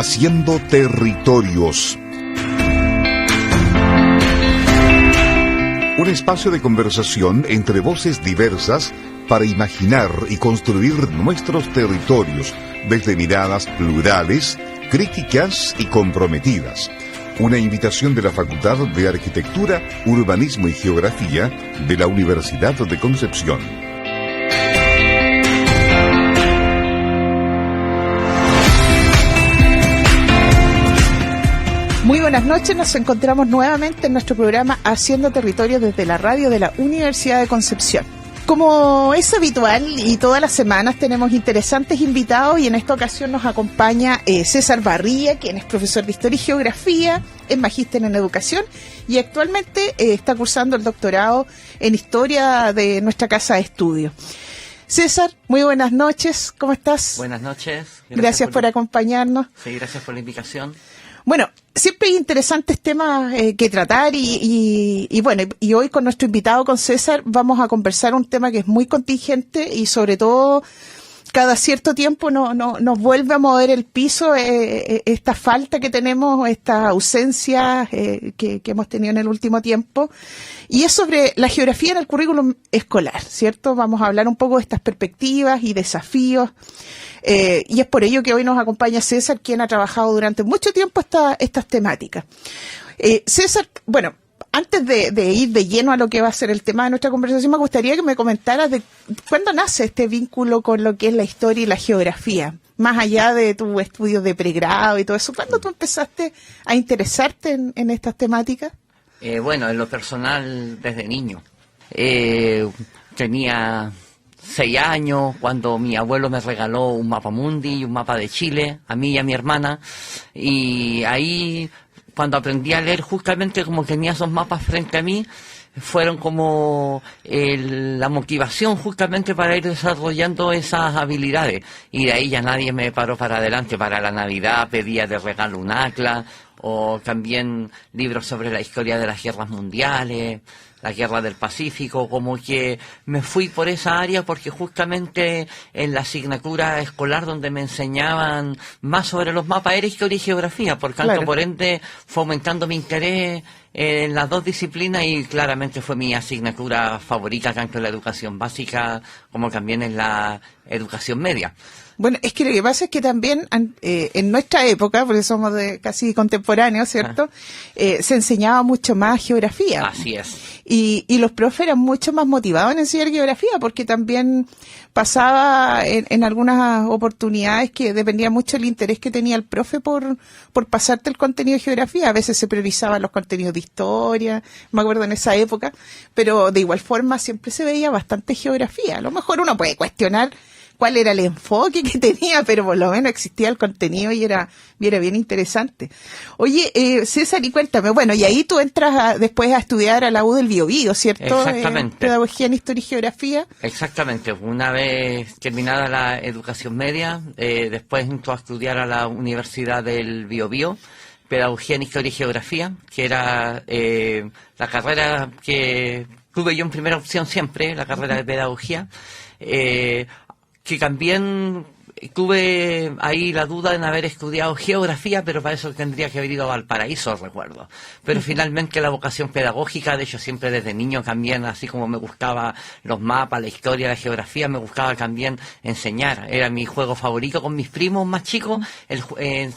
Haciendo Territorios. Un espacio de conversación entre voces diversas para imaginar y construir nuestros territorios desde miradas plurales, críticas y comprometidas. Una invitación de la Facultad de Arquitectura, Urbanismo y Geografía de la Universidad de Concepción. Muy buenas noches, nos encontramos nuevamente en nuestro programa Haciendo Territorio desde la radio de la Universidad de Concepción. Como es habitual y todas las semanas tenemos interesantes invitados y en esta ocasión nos acompaña César Barría, quien es profesor de Historia y Geografía, es magíster en Educación y actualmente está cursando el doctorado en Historia de nuestra casa de estudio. César, muy buenas noches, ¿cómo estás? Buenas noches. Gracias por acompañarnos. Sí, gracias por la invitación. Bueno, siempre hay interesantes temas que tratar y bueno, y hoy con nuestro invitado, con César, vamos a conversar un tema que es muy contingente y sobre todo cada cierto tiempo nos vuelve a mover el piso esta falta que tenemos, esta ausencia que hemos tenido en el último tiempo, y es sobre la geografía en el currículum escolar, ¿cierto? Vamos a hablar un poco de estas perspectivas y desafíos. Y es por ello que hoy nos acompaña César, quien ha trabajado durante mucho tiempo estas temáticas. César, bueno, antes de ir de lleno a lo que va a ser el tema de nuestra conversación, me gustaría que me comentaras de cuándo nace este vínculo con lo que es la historia y la geografía, más allá de tus estudios de pregrado y todo eso. ¿Cuándo tú empezaste a interesarte en estas temáticas? Bueno, en lo personal, desde niño. Tenía 6 años cuando mi abuelo me regaló un mapa mundi y un mapa de Chile, a mí y a mi hermana, y ahí cuando aprendí a leer, justamente como tenía esos mapas frente a mí, fueron como la motivación justamente para ir desarrollando esas habilidades, y de ahí ya nadie me paró para adelante. Para la Navidad pedía de regalo un atlas, o también libros sobre la historia de las guerras mundiales, la guerra del Pacífico. Como que me fui por esa área porque justamente en la asignatura escolar donde me enseñaban más sobre los mapas era historia y geografía, por tanto, claro, por ende fue aumentando mi interés en las dos disciplinas y claramente fue mi asignatura favorita tanto en la educación básica como también en la educación media. Bueno, es que lo que pasa es que también en nuestra época, porque somos casi contemporáneos, ¿cierto? Se enseñaba mucho más geografía. Así es. Y los profes eran mucho más motivados en enseñar geografía, porque también pasaba en algunas oportunidades que dependía mucho el interés que tenía el profe por pasarte el contenido de geografía. A veces se priorizaban los contenidos de historia, me acuerdo en esa época, pero de igual forma siempre se veía bastante geografía. A lo mejor uno puede cuestionar cuál era el enfoque que tenía, pero por lo menos existía el contenido y era bien interesante. Oye, César, y cuéntame, bueno, y ahí tú entras después a estudiar a la U del Biobío, ¿cierto? Exactamente. Pedagogía en Historia y Geografía. Exactamente. Una vez terminada la educación media, después entró a estudiar a la Universidad del Biobío, Pedagogía en Historia y Geografía, que era la carrera que tuve yo en primera opción siempre, la carrera de Pedagogía, que también tuve ahí la duda en haber estudiado geografía, pero para eso tendría que haber ido a Valparaíso, recuerdo. Pero finalmente la vocación pedagógica, de hecho siempre desde niño también, así como me gustaba los mapas, la historia, la geografía, me gustaba también enseñar. Era mi juego favorito con mis primos más chicos, el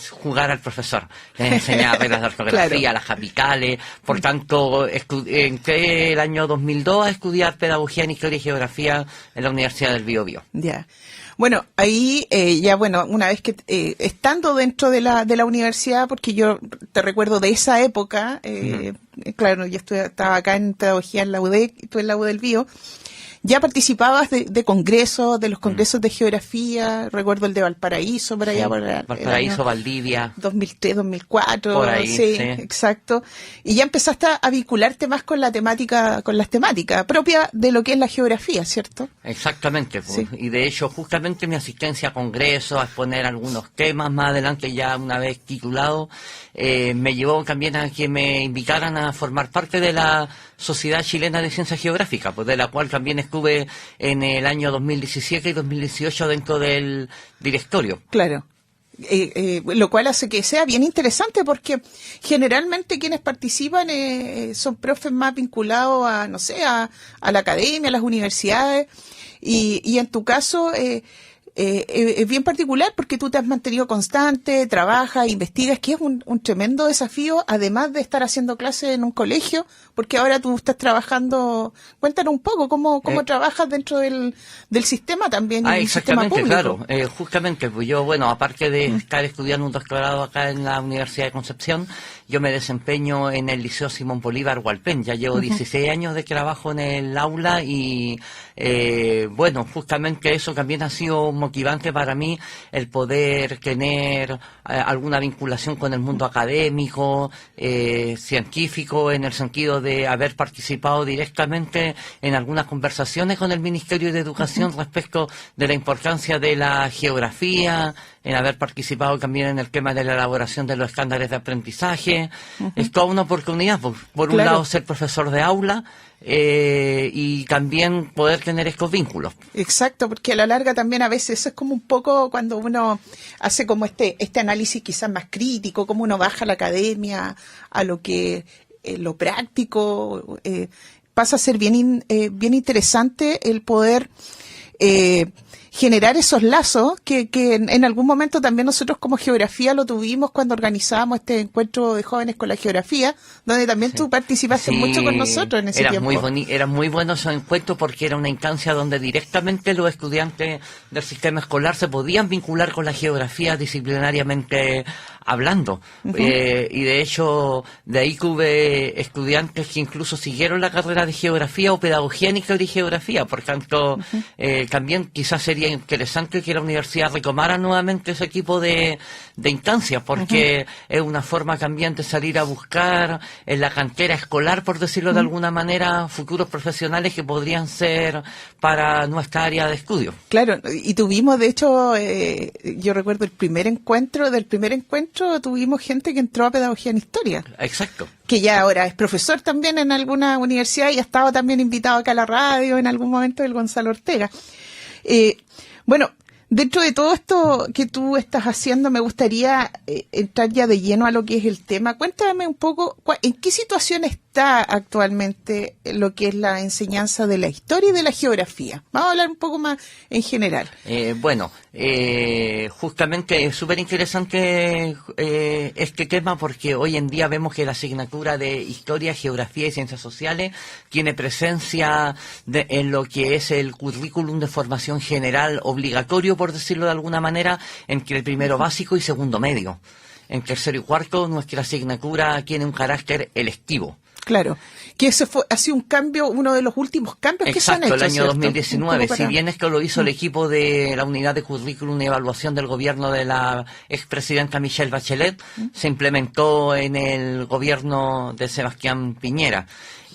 jugar al profesor. Les enseñaba reglas de ortografía, claro, las capitales. Por tanto, entré el año 2002 a estudiar pedagogía en historia y geografía en la Universidad del Biobío. Ya. Bueno, ahí ya, bueno, una vez que estando dentro de la universidad, porque yo te recuerdo de esa época, claro, yo estaba acá en pedagogía en la UD, tú en la U del Bio, ya participabas de congresos, de los congresos de geografía, recuerdo el de Valparaíso, por allá, por Valparaíso, Valdivia. 2003, 2004, por ahí, sí, exacto. Y ya empezaste a vincularte más con la temática, con las temáticas propias de lo que es la geografía, ¿cierto? Exactamente, pues. Sí. Y de hecho, justamente mi asistencia a congresos, a exponer algunos temas más adelante, ya una vez titulado, me llevó también a que me invitaran a formar parte de la Sociedad Chilena de Ciencias Geográficas, pues de la cual también estuve en el año 2017 y 2018 dentro del directorio. Claro. Lo cual hace que sea bien interesante porque generalmente quienes participan son profes más vinculados a, no sé, a la academia, a las universidades, y en tu caso es bien particular porque tú te has mantenido constante, trabajas, investigas, que es un tremendo desafío, además de estar haciendo clases en un colegio, porque ahora tú estás trabajando. Cuéntanos un poco cómo trabajas dentro del sistema también. Exactamente, claro. Justamente, pues yo, bueno, aparte de estar estudiando un doctorado acá en la Universidad de Concepción, yo me desempeño en el Liceo Simón Bolívar Hualpén. Ya llevo 16 años de que trabajo en el aula y, bueno, justamente eso también ha sido motivante para mí, el poder tener alguna vinculación con el mundo académico, científico, en el sentido de haber participado directamente en algunas conversaciones con el Ministerio de Educación respecto de la importancia de la geografía, en haber participado también en el tema de la elaboración de los estándares de aprendizaje. Es toda una oportunidad, por un lado ser profesor de aula, y también poder tener estos vínculos. Exacto, porque a la larga también a veces eso es como un poco cuando uno hace como este análisis quizás más crítico, cómo uno baja a la academia, a lo que lo práctico, pasa a ser bien interesante el poder generar esos lazos que en algún momento también nosotros como geografía lo tuvimos cuando organizábamos este encuentro de jóvenes con la geografía, donde también tú participaste mucho con nosotros en ese tiempo. Era muy bueno esos encuentros porque era una instancia donde directamente los estudiantes del sistema escolar se podían vincular con la geografía disciplinariamente hablando. Y de hecho, de ahí tuve estudiantes que incluso siguieron la carrera de geografía o pedagogía en historia y geografía. Por tanto, también quizás sería interesante que la universidad retomara nuevamente ese tipo de instancias, porque es una forma también de salir a buscar en la cantera escolar, por decirlo de alguna manera, futuros profesionales que podrían ser para nuestra área de estudio. Claro, y tuvimos, de hecho, yo recuerdo del primer encuentro tuvimos gente que entró a pedagogía en historia. Exacto. Que ya ahora es profesor también en alguna universidad y ha estado también invitado acá a la radio en algún momento, el Gonzalo Ortega. Bueno, dentro de todo esto que tú estás haciendo, me gustaría entrar ya de lleno a lo que es el tema. Cuéntame un poco, ¿en qué situación está actualmente lo que es la enseñanza de la historia y de la geografía? Vamos a hablar un poco más en general. Justamente es súper interesante este tema porque hoy en día vemos que la asignatura de Historia, Geografía y Ciencias Sociales tiene presencia en lo que es el currículum de formación general obligatorio, por decirlo de alguna manera, entre el primero básico y segundo medio. En tercero y cuarto nuestra asignatura tiene un carácter electivo. Claro, que ese ha sido un cambio, uno de los últimos cambios que se han hecho. Exacto, el año ¿cierto? 2019. Si bien es que lo hizo el equipo de la unidad de currículum y evaluación del gobierno de la expresidenta Michelle Bachelet, se implementó en el gobierno de Sebastián Piñera.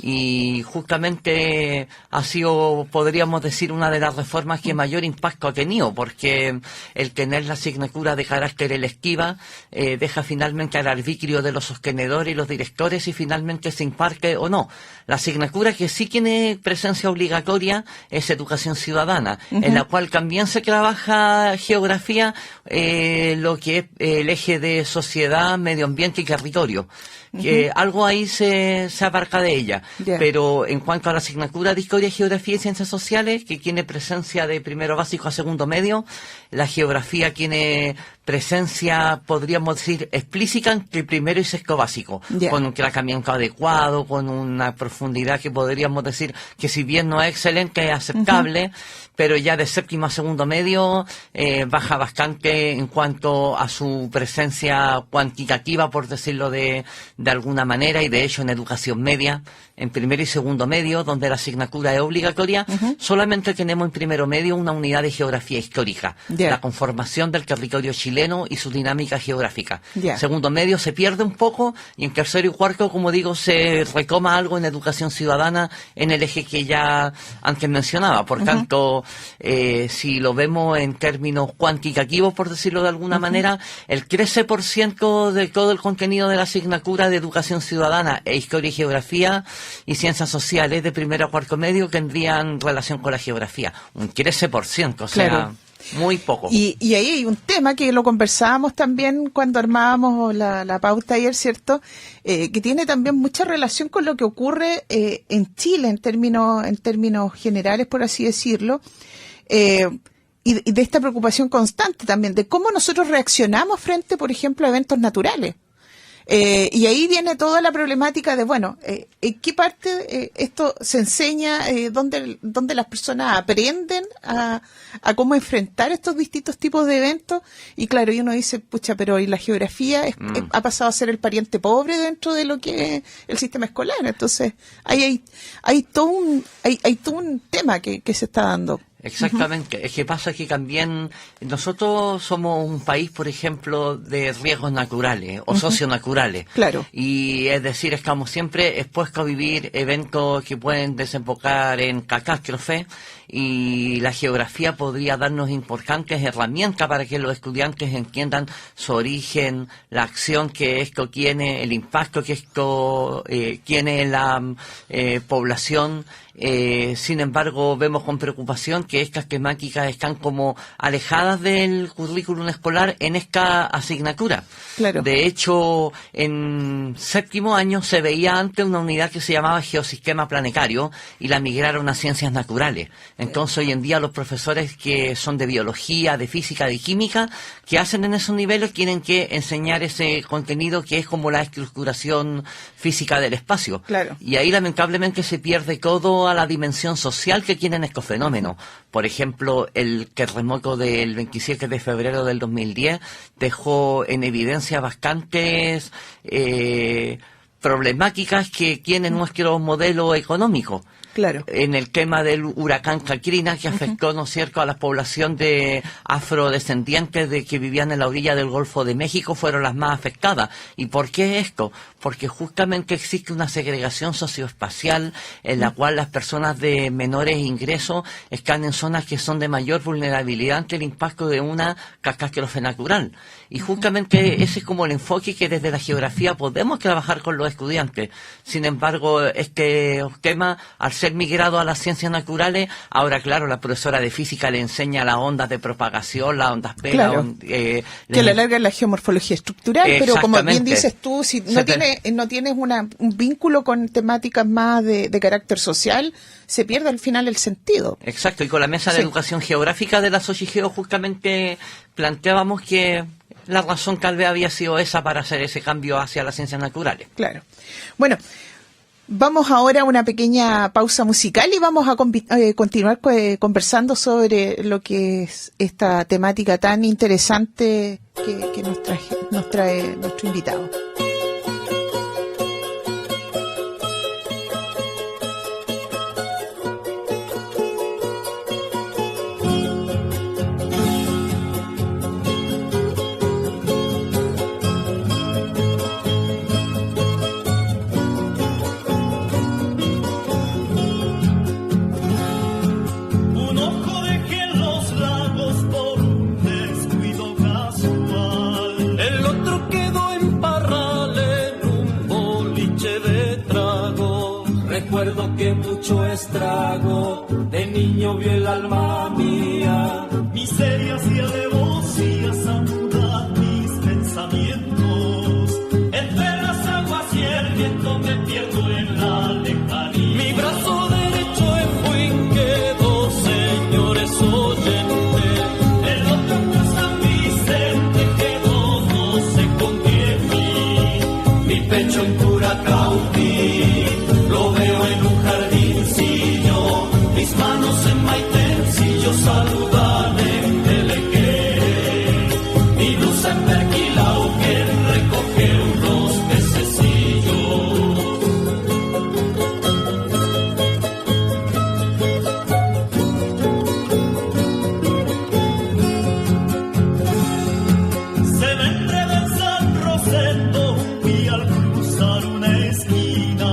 Y justamente ha sido, podríamos decir, una de las reformas que mayor impacto ha tenido, porque el tener la asignatura de carácter electiva deja finalmente al arbitrio de los sostenedores y los directores y finalmente se imparte o no. La asignatura que sí tiene presencia obligatoria es Educación Ciudadana, en la cual también se trabaja geografía, lo que es el eje de sociedad, medio ambiente y territorio. Que algo ahí se abarca de ella. Pero en cuanto a la asignatura de Historia, Geografía y Ciencias Sociales, que tiene presencia de primero básico a segundo medio, la geografía tiene presencia, podríamos decir, explícita entre primero y sexto básico, con un tratamiento adecuado, con una profundidad que podríamos decir que si bien no es excelente, es aceptable, pero ya de séptimo a segundo medio baja bastante en cuanto a su presencia cuantitativa, por decirlo de alguna manera, y de hecho en educación media, en primero y segundo medio, donde la asignatura es obligatoria, solamente tenemos en primero medio una unidad de geografía histórica, la conformación del territorio chileno y su dinámica geográfica. Segundo medio se pierde un poco y en tercero y cuarto, como digo, se retoma algo en educación ciudadana en el eje que ya antes mencionaba. Por tanto, si lo vemos en términos cuantitativos, por decirlo de alguna manera, el 13% de todo el contenido de la asignatura de educación ciudadana e historia y geografía y ciencias sociales de primero a cuarto medio tendrían relación con la geografía. Un 13%, o sea... Claro. Muy poco. Y ahí hay un tema que lo conversábamos también cuando armábamos la pauta ayer, ¿cierto? Que tiene también mucha relación con lo que ocurre en Chile en términos generales, por así decirlo, y de esta preocupación constante también, de cómo nosotros reaccionamos frente, por ejemplo, a eventos naturales. Y ahí viene toda la problemática de, bueno, ¿en qué parte esto se enseña, dónde las personas aprenden a cómo enfrentar estos distintos tipos de eventos? Y claro, y uno dice, pucha, pero ¿y la geografía ha pasado a ser el pariente pobre dentro de lo que es el sistema escolar? Entonces, hay todo un tema que se está dando. Exactamente. Es que pasa que también nosotros somos un país, por ejemplo, de riesgos naturales o socionaturales. Claro. Y es decir, estamos siempre expuestos a vivir eventos que pueden desembocar en catástrofe, y la geografía podría darnos importantes herramientas para que los estudiantes entiendan su origen, la acción que esto tiene, el impacto que esto tiene en la población. Sin embargo, vemos con preocupación que estas temáticas están como alejadas del currículum escolar en esta asignatura. Claro. De hecho, en séptimo año se veía antes una unidad que se llamaba Geosistema Planetario y la migraron a Ciencias Naturales. Entonces, hoy en día los profesores que son de biología, de física, de química, que hacen en esos niveles, tienen que enseñar ese contenido que es como la estructuración física del espacio. Claro. Y ahí lamentablemente se pierde todo a la dimensión social que tienen estos fenómenos. Por ejemplo, el terremoto del 27 de febrero del 2010 dejó en evidencia bastantes problemáticas que tiene nuestro modelo económico. Claro. En el tema del huracán Katrina, que afectó, ¿no es cierto?, a la población de afrodescendientes de que vivían en la orilla del Golfo de México, fueron las más afectadas. ¿Y por qué esto? Porque justamente existe una segregación socioespacial en la cual las personas de menores ingresos están en zonas que son de mayor vulnerabilidad ante el impacto de una catástrofe natural. Y justamente ese es como el enfoque que desde la geografía podemos trabajar con los estudiantes. Sin embargo, este tema, al ser migrado a las ciencias naturales, ahora claro, la profesora de física le enseña las ondas de propagación, las ondas P, claro, que a la larga es la geomorfología estructural, pero como bien dices tú, si no tienes un vínculo con temáticas más de carácter social, se pierde al final el sentido. Exacto, y con la mesa de educación geográfica de la Sochigeo justamente planteábamos que la razón tal vez había sido esa para hacer ese cambio hacia las ciencias naturales. Claro. Bueno, vamos ahora a una pequeña pausa musical y vamos a continuar conversando sobre lo que es esta temática tan interesante que nos trae nuestro invitado. Mucho estrago, de niño vio el alma mía, miserias y alevosías anudan mis pensamientos, entre las aguas y el viento me pierdo en la lejanía. Mi brazo derecho en Fuín quedó, señores oyentes, el otro en San Vicente quedó, no sé con quién, mi pecho en Curacautí, lo veo en un jardincillo, mis manos en Maitencillo saludan en Telequé, mi luz en Perquilao que recoge unos pececillos. Se me enreda en San Rosendo y al cruzar una esquina,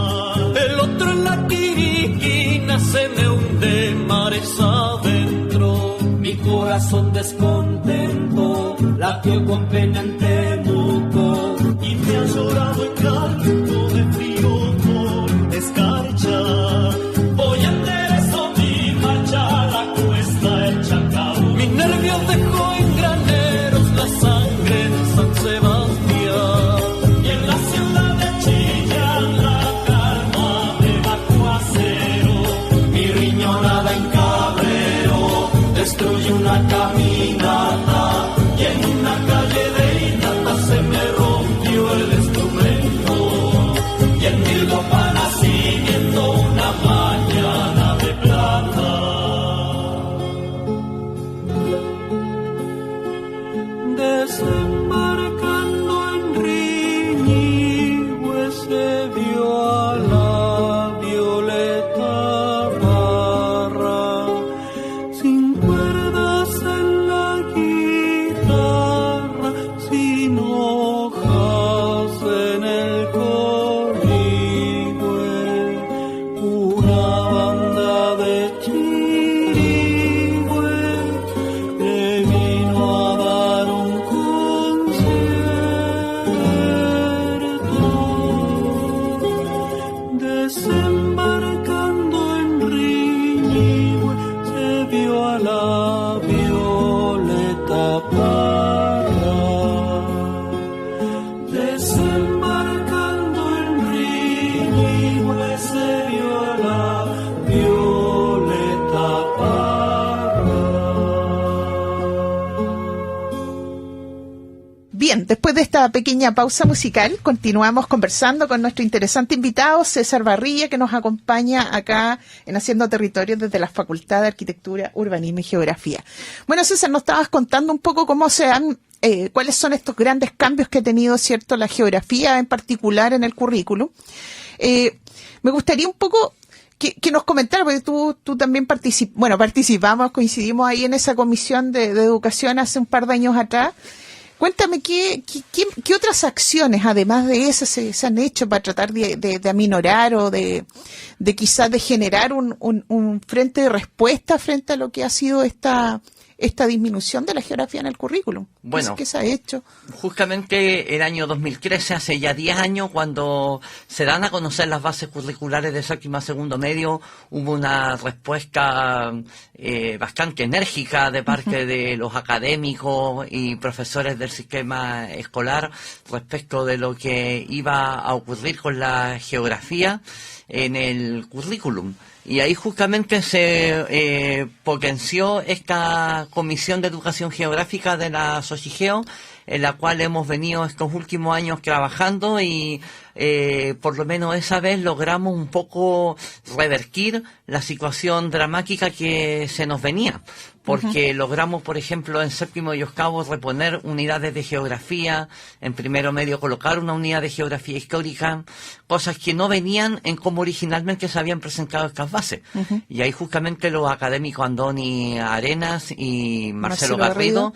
el otro en la Quiriquina se me hunde mares adentro. Mi corazón descontento latió con pena en Temuco y me ha llorado el canto de frío por escarcha. Voy a enderezo mi marcha a la cuesta el Chacao. Mi nervio ahorro en graneros la sangre en San Sebastián. Y en la ciudad de Chillán la calma de bajo acero. Mi riñonada en Cabrero destruye una caminata. Y en una calle de Itata se me rompió el instrumento. Y en Milgopana siguiendo una mañana de plata. Desembarcando en Riñihue se vio a la Violeta Parra, sin cuerdas en la guitarra, sin hojas en el corrigüe, una banda de chirigüe le vino a dar un concierto. Desembarcando en Riñihue se vio a la Violeta Parra. Desembarcando en Riñihue se vio a la Violeta Parra. Bien, después de esta pequeña pausa musical, continuamos conversando con nuestro interesante invitado, César Barría, que nos acompaña acá en Haciendo Territorio desde la Facultad de Arquitectura, Urbanismo y Geografía. Bueno, César, nos estabas contando un poco cómo se han, cuáles son estos grandes cambios que ha tenido, ¿cierto?, la geografía en particular en el currículum. Me gustaría un poco que nos comentara, porque tú también participamos, coincidimos ahí en esa comisión de educación hace un par de años atrás. Cuéntame, ¿qué otras acciones, además de esas, se han hecho para tratar de aminorar o de quizás de generar un frente de respuesta frente a lo que ha sido esta disminución de la geografía en el currículum? Bueno, ¿Qué se ha hecho? Justamente el año 2013, hace ya 10 años, cuando se dan a conocer las bases curriculares de séptimo a segundo medio, hubo una respuesta bastante enérgica de parte de los académicos y profesores del sistema escolar respecto de lo que iba a ocurrir con la geografía en el currículum. Y ahí justamente se potenció esta Comisión de Educación Geográfica de la SOGIGEO, en la cual hemos venido estos últimos años trabajando y por lo menos esa vez logramos un poco revertir la situación dramática que se nos venía, porque logramos, por ejemplo, en séptimo y octavo reponer unidades de geografía, en primero medio colocar una unidad de geografía histórica, cosas que no venían en como originalmente se habían presentado estas bases. Y ahí justamente los académicos Andoni Arenas y Marcelo Garrido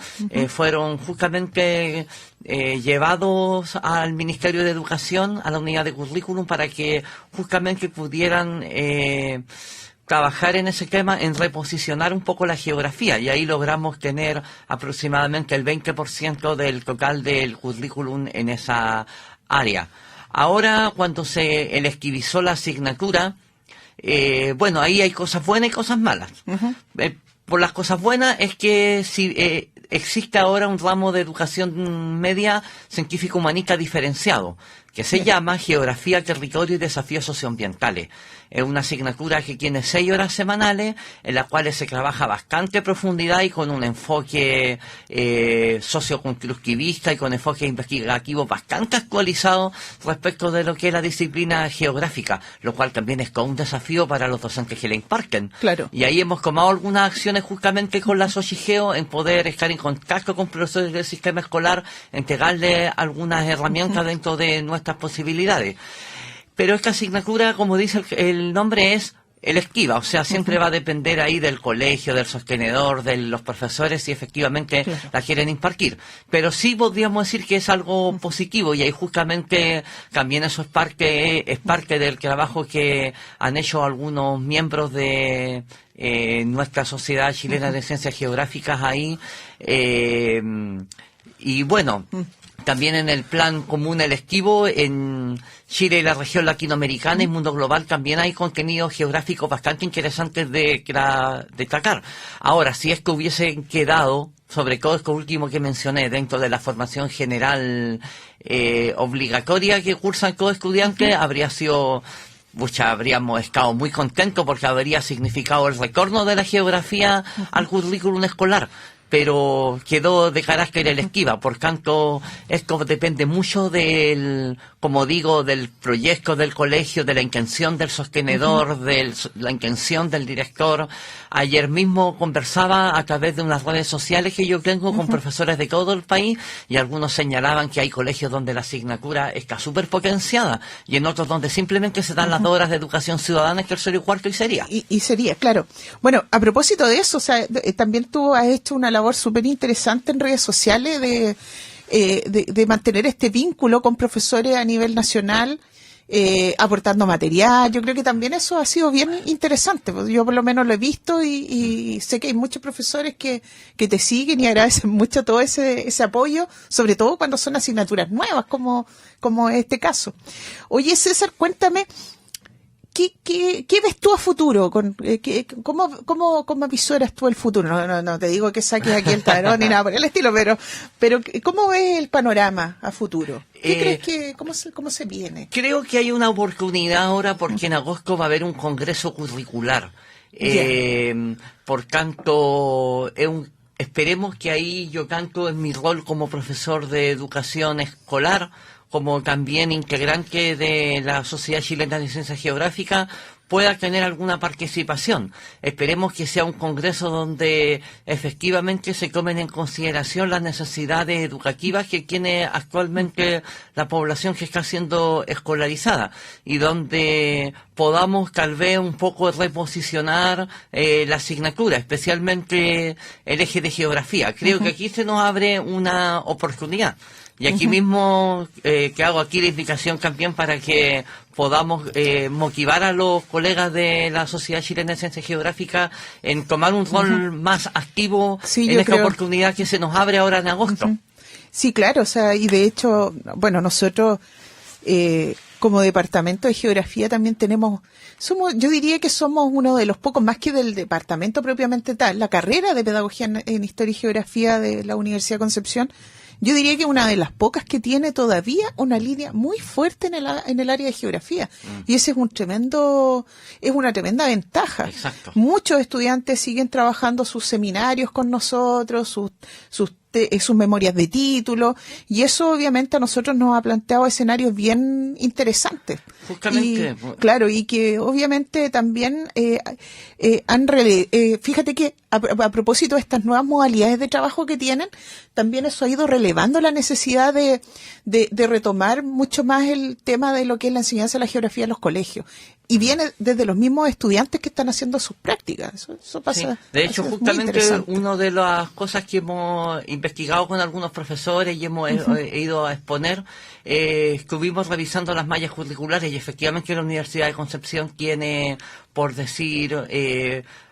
fueron justamente llevados al Ministerio de Educación, a la unidad de currículum, para que justamente pudieran trabajar en ese tema, en reposicionar un poco la geografía, y ahí logramos tener aproximadamente el 20% del total del currículum en esa área. Ahora, cuando se electivizó la asignatura, bueno, ahí hay cosas buenas y cosas malas. Por las cosas buenas es que si existe ahora un ramo de educación media científico-humanista diferenciado, que se llama Geografía, Territorio y Desafíos Socioambientales. Es una asignatura que tiene 6 horas semanales, en las cuales se trabaja bastante profundidad y con un enfoque socioconstructivista y con enfoque investigativo bastante actualizado respecto de lo que es la disciplina geográfica, lo cual también es todo un desafío para los docentes que la imparten. Claro. Y ahí hemos tomado algunas acciones justamente con la SOGIGEO en poder estar en contacto con profesores del sistema escolar, entregarle algunas herramientas dentro de nuestras posibilidades. Pero esta asignatura, como dice el nombre, es electiva, o sea, siempre va a depender ahí del colegio, del sostenedor, de los profesores, si efectivamente la quieren impartir. Pero sí podríamos decir que es algo positivo, y ahí justamente también eso es parte del trabajo que han hecho algunos miembros de nuestra Sociedad Chilena de Ciencias Geográficas ahí. Y bueno, también en el plan común electivo, en Chile y la región latinoamericana y mundo global también hay contenidos geográficos bastante interesantes de destacar. Ahora, si es que hubiesen quedado sobre todo esto último que mencioné, dentro de la formación general obligatoria que cursan todo estudiante, habría sido... habríamos estado muy contentos porque habría significado el retorno de la geografía al currículum escolar, pero quedó de carácter electiva. Por tanto, esto depende mucho del, como digo, del proyecto del colegio, de la intención del sostenedor, de la intención del director. Ayer mismo conversaba a través de unas redes sociales que yo tengo con profesores de todo el país, y algunos señalaban que hay colegios donde la asignatura está súper potenciada y en otros donde simplemente se dan las 2 horas de educación ciudadana, tercero y cuarto, y sería. Y sería, claro. Bueno, a propósito de eso, o sea, también tú has hecho una labor súper interesante en redes sociales de mantener este vínculo con profesores a nivel nacional, aportando material. Yo creo que también eso ha sido bien interesante. Yo por lo menos lo he visto y sé que hay muchos profesores que te siguen y agradecen mucho todo ese apoyo, sobre todo cuando son asignaturas nuevas, como este caso. Oye, César, cuéntame, ¿qué ves tú a futuro? ¿Cómo visualizas tú el futuro? No te digo que saques aquí el tarot ni nada por el estilo, pero ¿cómo ves el panorama a futuro? ¿Qué crees cómo se viene? Creo que hay una oportunidad ahora porque en agosto va a haber un congreso curricular. Por tanto, esperemos que ahí yo, tanto en mi rol como profesor de educación escolar, como también integrante de la Sociedad Chilena de Ciencias Geográficas, pueda tener alguna participación. Esperemos que sea un congreso donde efectivamente se tomen en consideración las necesidades educativas que tiene actualmente la población que está siendo escolarizada, y donde podamos tal vez un poco reposicionar la asignatura, especialmente el eje de geografía. Creo que aquí se nos abre una oportunidad. Y aquí mismo, que hago aquí la invitación también para que podamos motivar a los colegas de la Sociedad Chilena de Ciencias Geográficas en tomar un rol más activo en esta oportunidad que se nos abre ahora en agosto. Sí, claro, o sea, y de hecho, bueno, nosotros como departamento de geografía también yo diría que somos uno de los pocos, más que del departamento propiamente tal, la carrera de pedagogía en historia y geografía de la Universidad de Concepción. Yo diría que una de las pocas que tiene todavía una línea muy fuerte en el área de geografía. Y ese es una tremenda ventaja. Exacto. Muchos estudiantes siguen trabajando sus seminarios con nosotros, sus memorias de título, y eso obviamente a nosotros nos ha planteado escenarios bien interesantes. Justamente. Claro, y que obviamente también fíjate que a propósito de estas nuevas modalidades de trabajo que tienen, también eso ha ido relevando la necesidad de retomar mucho más el tema de lo que es la enseñanza de la geografía en los colegios. Y viene desde los mismos estudiantes que están haciendo sus prácticas. Eso pasa. Sí. De hecho, justamente una de las cosas que hemos investigado con algunos profesores y hemos ido a exponer, estuvimos revisando las mallas curriculares, y efectivamente la Universidad de Concepción tiene, por decir,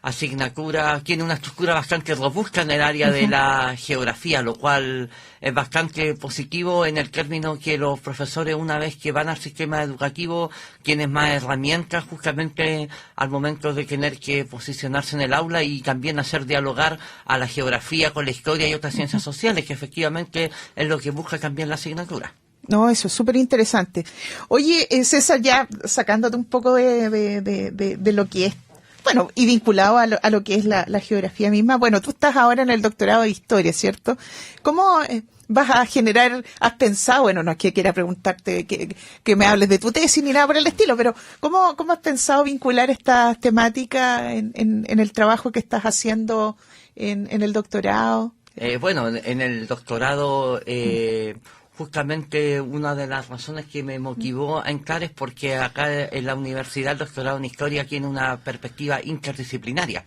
asignatura, tiene una estructura bastante robusta en el área de la geografía, lo cual es bastante positivo en el término que los profesores, una vez que van al sistema educativo, tienen más herramientas justamente al momento de tener que posicionarse en el aula y también hacer dialogar a la geografía con la historia y otras ciencias sociales, que efectivamente es lo que busca también la asignatura. No, eso es súper interesante. Oye, César, ya sacándote un poco de lo que es, bueno, y vinculado a lo que es la geografía misma, bueno, tú estás ahora en el doctorado de historia, ¿cierto? ¿Cómo vas a has pensado, bueno, no es que quiera preguntarte que me hables de tu tesis ni nada por el estilo, pero ¿cómo has pensado vincular estas temáticas en el trabajo que estás haciendo en el doctorado? Bueno, en el doctorado... Justamente una de las razones que me motivó a entrar es porque acá en la universidad el doctorado en historia tiene una perspectiva interdisciplinaria.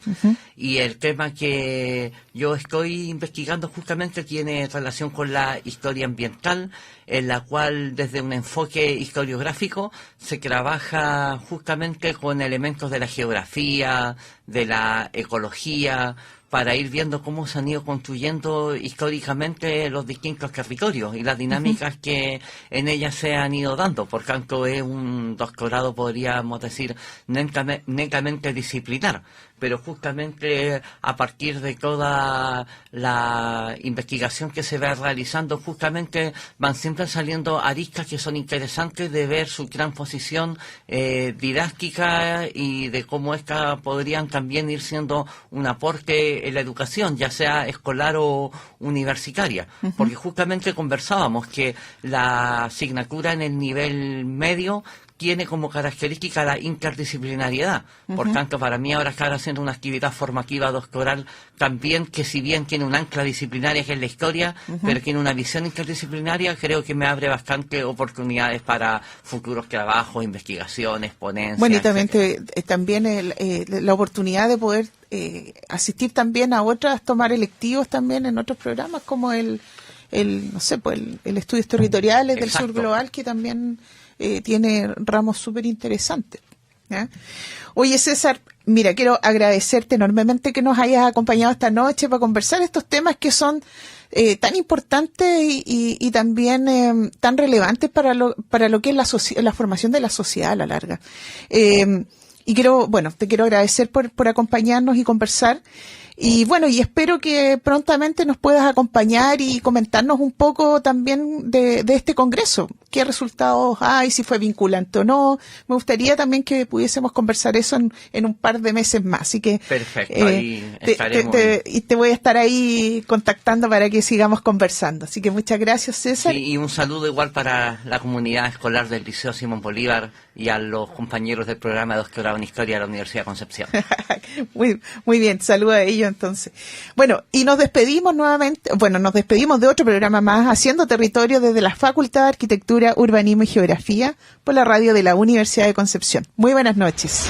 Y el tema que yo estoy investigando justamente tiene relación con la historia ambiental, en la cual desde un enfoque historiográfico se trabaja justamente con elementos de la geografía, de la ecología, para ir viendo cómo se han ido construyendo históricamente los distintos territorios y las dinámicas que en ellas se han ido dando. Por tanto, es un doctorado, podríamos decir, netamente disciplinar, pero justamente a partir de toda la investigación que se va realizando, justamente van siempre saliendo aristas que son interesantes de ver su transposición didáctica y de cómo estas podrían también ir siendo un aporte en la educación, ya sea escolar o universitaria, porque justamente conversábamos que la asignatura en el nivel medio tiene como característica la interdisciplinariedad. Por tanto, para mí ahora estar haciendo una actividad formativa doctoral también, que si bien tiene un ancla disciplinaria que es la historia, pero tiene una visión interdisciplinaria, creo que me abre bastante oportunidades para futuros trabajos, investigaciones, ponencias. Bueno, y también la oportunidad de poder asistir también a otras, tomar electivos también en otros programas, como el estudios territoriales del sur global, que también tiene ramos súper interesantes. Oye, César, mira, quiero agradecerte enormemente que nos hayas acompañado esta noche para conversar estos temas que son tan importantes y también tan relevantes para lo que es la formación de la sociedad a la larga. Y te quiero agradecer por acompañarnos y conversar. Y bueno, y espero que prontamente nos puedas acompañar y comentarnos un poco también de este congreso. ¿Qué resultados hay? Si fue vinculante o no. Me gustaría también que pudiésemos conversar eso en un par de meses más. Así que perfecto, ahí estaremos. Y te voy a estar ahí contactando para que sigamos conversando. Así que muchas gracias, César. Sí, y un saludo igual para la comunidad escolar del Liceo Simón Bolívar y a los compañeros del programa de doctorado en Historia de la Universidad de Concepción. Muy bien, saludo a ellos entonces. Bueno, y nos despedimos nuevamente, nos despedimos de otro programa más, Haciendo Territorio, desde la Facultad de Arquitectura, Urbanismo y Geografía, por la radio de la Universidad de Concepción. Muy buenas noches.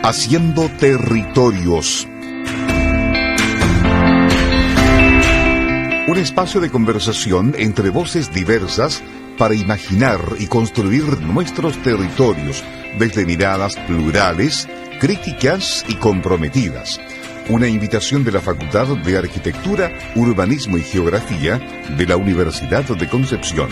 Haciendo Territorios. Un espacio de conversación entre voces diversas para imaginar y construir nuestros territorios desde miradas plurales, críticas y comprometidas. Una invitación de la Facultad de Arquitectura, Urbanismo y Geografía de la Universidad de Concepción.